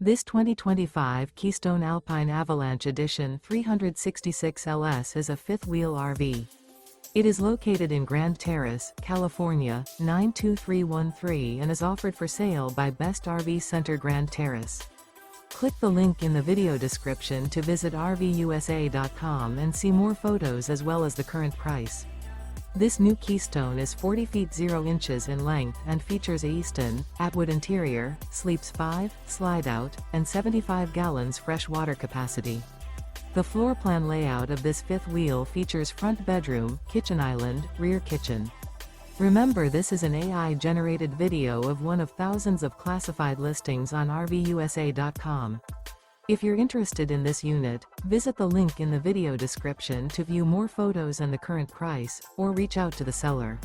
This 2025 Keystone Alpine Avalanche Edition 366 LS is a fifth-wheel RV. It is located in Grand Terrace, California, 92313 and is offered for sale by Best RV Center Grand Terrace. Click the link in the video description to visit RVUSA.com and see more photos as well as the current price. This new Keystone is 40 feet 0 inches in length and features a Easton, Atwood interior, sleeps 5, slide-out, and 75 gallons fresh water capacity. The floor plan layout of this fifth wheel features front bedroom, kitchen island, rear kitchen. Remember, this is an AI-generated video of one of thousands of classified listings on RVUSA.com. If you're interested in this unit, visit the link in the video description to view more photos and the current price, or reach out to the seller.